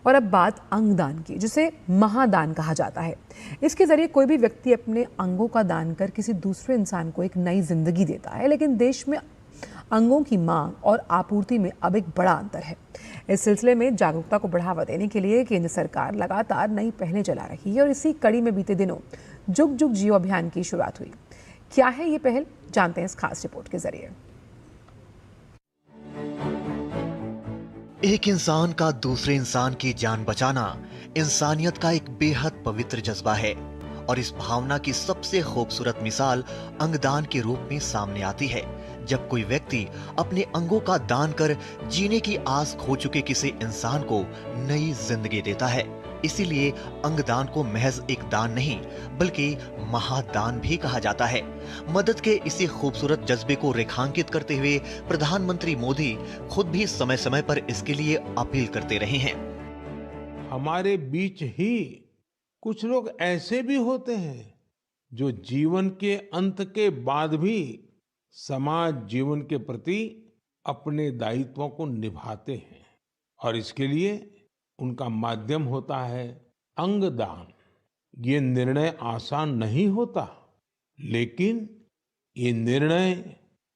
और अब बात अंगदान की, जिसे महादान कहा जाता है। इसके जरिए कोई भी व्यक्ति अपने अंगों का दान कर किसी दूसरे इंसान को एक नई जिंदगी देता है। लेकिन देश में अंगों की मांग और आपूर्ति में अब एक बड़ा अंतर है। इस सिलसिले में जागरूकता को बढ़ावा देने के लिए केंद्र सरकार लगातार नई पहलें चला रही है और इसी कड़ी में बीते दिनों जुग जुग जियो अभियान की शुरुआत हुई। क्या है ये पहल, जानते हैं इस खास रिपोर्ट के जरिए। एक इंसान का दूसरे इंसान की जान बचाना इंसानियत का एक बेहद पवित्र जज्बा है और इस भावना की सबसे खूबसूरत मिसाल अंगदान के रूप में सामने आती है, जब कोई व्यक्ति अपने अंगों का दान कर जीने की आस खो चुके किसी इंसान को नई जिंदगी देता है। इसीलिए अंगदान को महज एक दान नहीं बल्कि महादान भी कहा जाता है। मदद के इसी खूबसूरत जज्बे को रेखांकित करते हुए प्रधानमंत्री मोदी खुद भी समय समय पर इसके लिए अपील करते रहे हैं। हमारे बीच ही कुछ लोग ऐसे भी होते हैं जो जीवन के अंत के बाद भी समाज जीवन के प्रति अपने दायित्वों को निभाते हैं और इसके लिए उनका माध्यम होता है अंगदान। ये निर्णय आसान नहीं होता, लेकिन ये निर्णय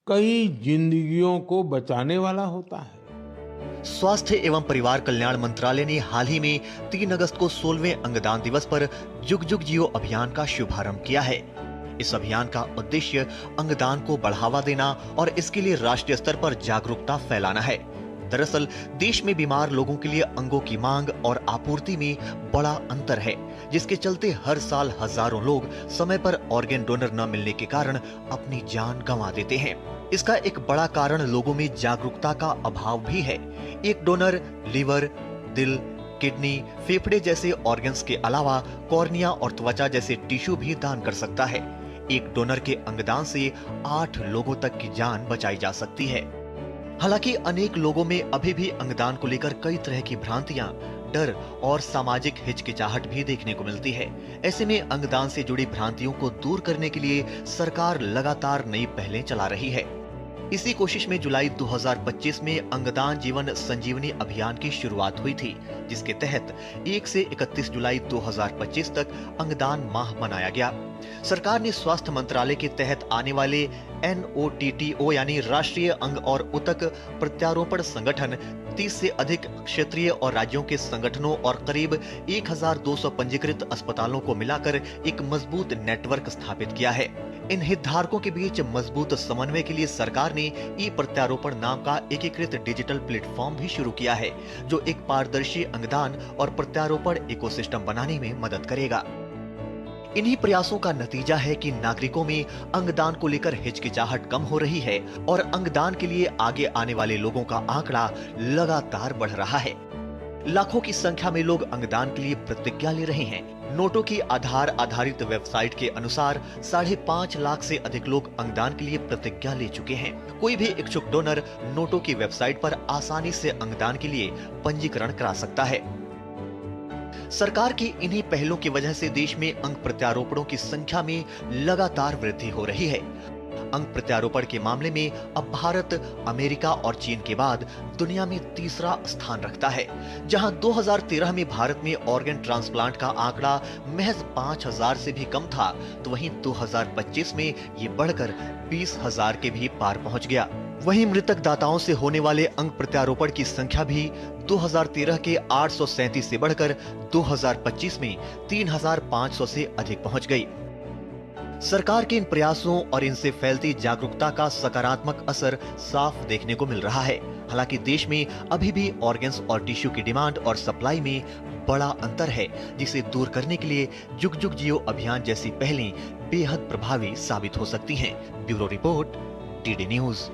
कई जिंदगियों को बचाने वाला होता है। स्वास्थ्य एवं परिवार कल्याण मंत्रालय ने हाल ही में 3 अगस्त को 16वें अंगदान दिवस पर जुग जुग जियो अभियान का शुभारंभ किया है। इस अभियान का उद्देश्य अंगदान को बढ़ावा देना और इसके लिए राष्ट्रीय स्तर पर जागरूकता फैलाना है। दरअसल देश में बीमार लोगों के लिए अंगों की मांग और आपूर्ति में बड़ा अंतर है, जिसके चलते हर साल हजारों लोग समय पर ऑर्गन डोनर न मिलने के कारण अपनी जान गंवा देते हैं। इसका एक बड़ा कारण लोगों में जागरूकता का अभाव भी है। एक डोनर लीवर, दिल, किडनी, फेफड़े जैसे ऑर्गन्स के अलावा कॉर्निया और त्वचा जैसे टिश्यू भी दान कर सकता है। एक डोनर के अंगदान से 8 लोगों तक की जान बचाई जा सकती है। हालांकि अनेक लोगों में अभी भी अंगदान को लेकर कई तरह की भ्रांतियां, डर और सामाजिक हिचकिचाहट भी देखने को मिलती है। ऐसे में अंगदान से जुड़ी भ्रांतियों को दूर करने के लिए सरकार लगातार नई पहलें चला रही है। इसी कोशिश में जुलाई 2025 में अंगदान जीवन संजीवनी अभियान की शुरुआत हुई थी, जिसके तहत 1 से 31 जुलाई 2025 तक अंगदान माह मनाया गया। सरकार ने स्वास्थ्य मंत्रालय के तहत आने वाले NOTTO यानी राष्ट्रीय अंग और ऊतक प्रत्यारोपण संगठन, 30 से अधिक क्षेत्रीय और राज्यों के संगठनों और करीब 1200 पंजीकृत अस्पतालों को मिलाकर एक मजबूत नेटवर्क स्थापित किया है। इन हितधारकों के बीच मजबूत समन्वय के लिए सरकार ने ई प्रत्यारोपण नाम का एकीकृत डिजिटल प्लेटफॉर्म भी शुरू किया है, जो एक पारदर्शी अंगदान और प्रत्यारोपण इकोसिस्टम बनाने में मदद करेगा। इन्हीं प्रयासों का नतीजा है कि नागरिकों में अंगदान को लेकर हिचकिचाहट कम हो रही है और अंगदान के लिए आगे आने वाले लोगों का आंकड़ा लगातार बढ़ रहा है। लाखों की संख्या में लोग अंगदान के लिए प्रतिज्ञा ले रहे हैं। नोटों की आधार आधारित वेबसाइट के अनुसार 5.5 लाख से अधिक लोग अंगदान के लिए प्रतिज्ञा ले चुके हैं। कोई भी इच्छुक डोनर नोटों की वेबसाइट पर आसानी से अंगदान के लिए पंजीकरण करा सकता है। सरकार की इन्हीं पहलों की वजह से देश में अंग प्रत्यारोपणों की संख्या में लगातार वृद्धि हो रही है। अंग प्रत्यारोपण के मामले में अब भारत अमेरिका और चीन के बाद दुनिया में तीसरा स्थान रखता है। जहां 2013 में भारत में ऑर्गन ट्रांसप्लांट का आंकड़ा महज 5000 से भी कम था, तो वहीं 2025 में ये बढ़कर 20,000 के भी पार पहुंच गया। वहीं मृतक दाताओं से होने वाले अंग प्रत्यारोपण की संख्या भी 2013 के 837 से बढ़कर 2025 में 3500 से अधिक पहुंच गई। सरकार के इन प्रयासों और इनसे फैलती जागरूकता का सकारात्मक असर साफ देखने को मिल रहा है। हालांकि देश में अभी भी ऑर्गन्स और टिश्यू की डिमांड और सप्लाई में बड़ा अंतर है, जिसे दूर करने के लिए जुग जुग जियो अभियान जैसी पहलें बेहद प्रभावी साबित हो सकती हैं। Bureau report, DD news.